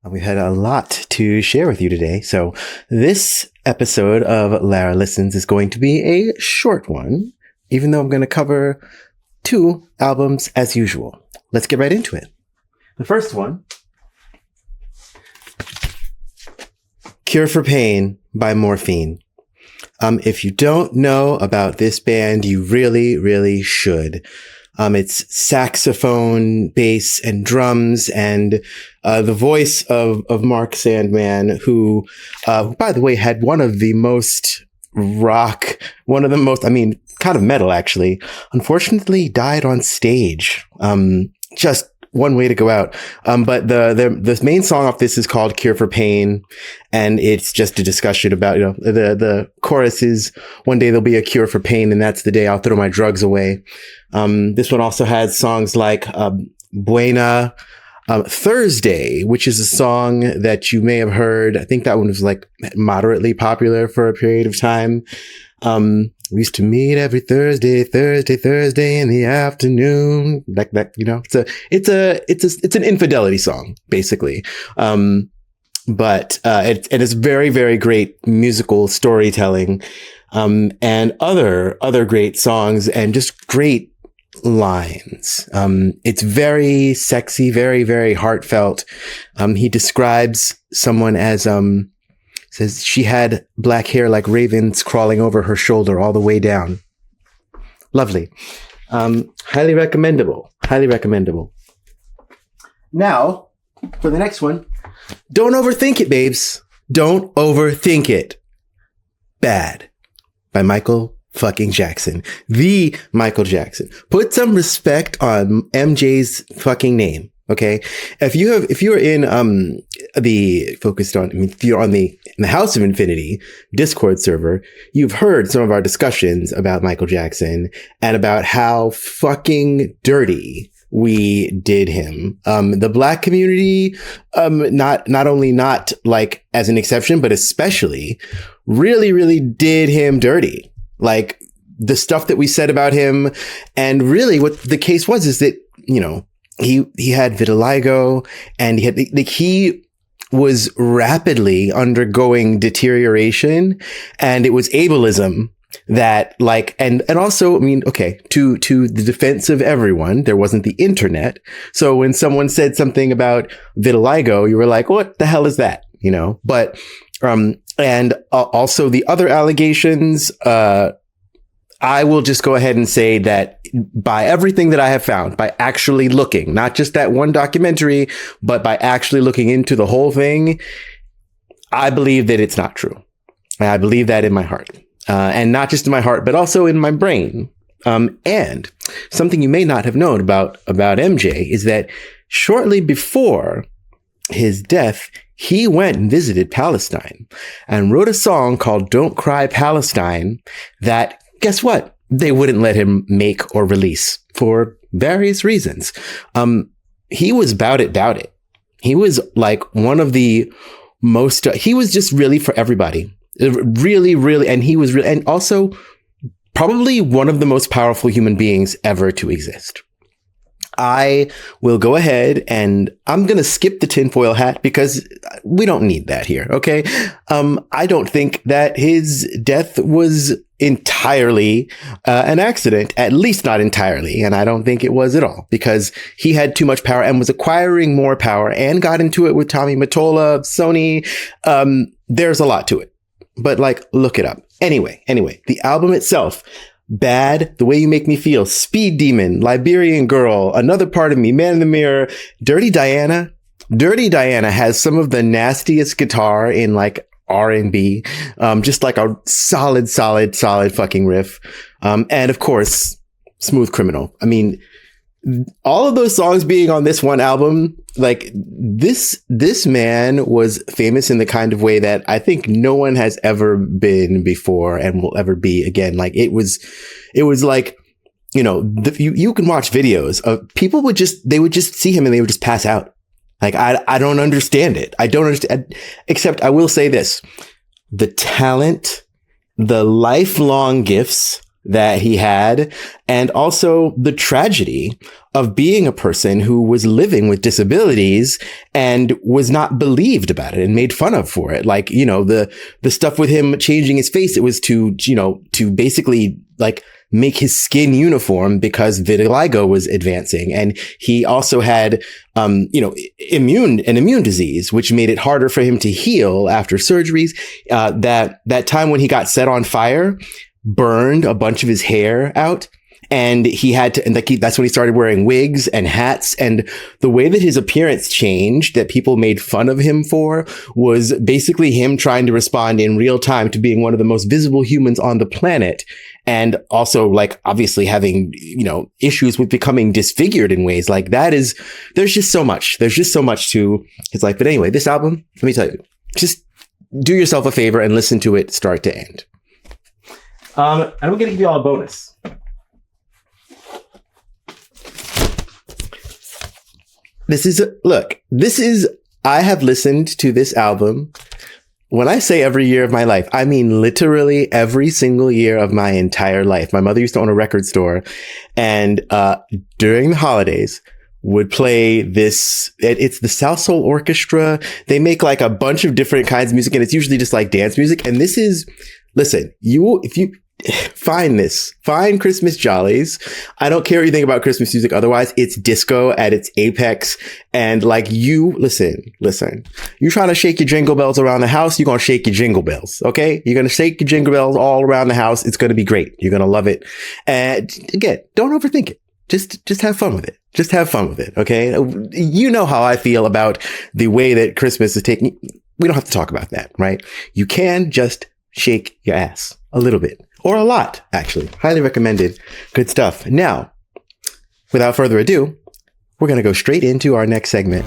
We had a lot to share with you today. So this episode of Lara Listens is going to be a short one, even though I'm going to cover 2 albums as usual. Let's get right into it. The first one, Cure for Pain by Morphine. If you don't know about this band, you really, really should. It's saxophone, bass, and drums, and the voice of Mark Sandman, who, by the way, had one of the most, kind of metal, actually, unfortunately died on stage. Just one way to go out. But the main song off this is called Cure for Pain. And it's just a discussion about, the chorus is, one day there'll be a cure for pain, and that's the day I'll throw my drugs away. This one also has songs like, Buena, Thursday, which is a song that you may have heard. I think that one was like moderately popular for a period of time. We used to meet every Thursday in the afternoon. Like that, it's an infidelity song, basically. But it is very, very great musical storytelling, and other great songs and just great lines. It's very sexy, very, very heartfelt. He describes someone as, says she had black hair like ravens crawling over her shoulder all the way down. Lovely. Highly recommendable. Highly recommendable. Now, for the next one, don't overthink it, babes. Don't overthink it. Bad by Michael fucking Jackson. The Michael Jackson. Put some respect on MJ's fucking name. Okay. If you're in, if you're in the House of Infinity Discord server, you've heard some of our discussions about Michael Jackson and about how fucking dirty we did him. The Black community, not only not like as an exception, but especially really, really did him dirty. Like the stuff that we said about him. And really what the case was is that, he had vitiligo, and he was rapidly undergoing deterioration, and it was ableism that and also, to the defense of everyone, there wasn't the internet. So when someone said something about vitiligo, you were like, what the hell is that? But, and also the other allegations, I will just go ahead and say that by everything that I have found, by actually looking, not just that one documentary, but by actually looking into the whole thing, I believe that it's not true. I believe that in my heart, and not just in my heart, but also in my brain. And something you may not have known about MJ is that shortly before his death, he went and visited Palestine and wrote a song called Don't Cry Palestine that, guess what? They wouldn't let him make or release for various reasons. He was bout it. He was like one of the most, he was just really for everybody. Really, really. And he was really, and also probably one of the most powerful human beings ever to exist. I will go ahead and I'm going to skip the tinfoil hat because we don't need that here. Okay. I don't think that his death was entirely an accident, at least not entirely. And I don't think it was at all, because he had too much power and was acquiring more power and got into it with Tommy Mottola, Sony. There's a lot to it, but look it up. Anyway, the album itself, Bad, The Way You Make Me Feel, Speed Demon, Liberian Girl, Another Part of Me, Man in the Mirror, Dirty Diana. Dirty Diana has some of the nastiest guitar in R&B, just like a solid fucking riff. And of course, Smooth Criminal. I mean, all of those songs being on this one album, this man was famous in the kind of way that I think no one has ever been before and will ever be again. It was like, you can watch videos of people they would just see him and they would just pass out. I don't understand it. I don't understand, except I will say this: the talent, the lifelong gifts that he had, and also the tragedy of being a person who was living with disabilities and was not believed about it and made fun of for it. Like, you know, the stuff with him changing his face, it was to, you know, to basically like make his skin uniform because vitiligo was advancing. And he also had, you know, an immune disease, which made it harder for him to heal after surgeries. That time when he got set on fire burned a bunch of his hair out. And he had to, and that's when he started wearing wigs and hats. And the way that his appearance changed, that people made fun of him for, was basically him trying to respond in real time to being one of the most visible humans on the planet. And also, like, obviously having, you know, issues with becoming disfigured in ways like that there's just so much. There's just so much to his life. But anyway, this album, let me tell you, just do yourself a favor and listen to it start to end. And I'm going to give you all a bonus. I have listened to this album. When I say every year of my life, I mean literally every single year of my entire life. My mother used to own a record store, and during the holidays would play this. It's the South Soul Orchestra. They make like a bunch of different kinds of music, and it's usually just like dance music. And this is, listen, if you find Christmas Jollies. I don't care what you think about Christmas music. Otherwise, it's disco at its apex. And like, listen, you're trying to shake your jingle bells around the house. You're going to shake your jingle bells. Okay. You're going to shake your jingle bells all around the house. It's going to be great. You're going to love it. And again, don't overthink it. Just have fun with it. Just have fun with it. Okay. You know how I feel about the way that Christmas is taking. We don't have to talk about that, right? You can just shake your ass a little bit. Or a lot, actually. Highly recommended. Good stuff. Now, without further ado, we're going to go straight into our next segment.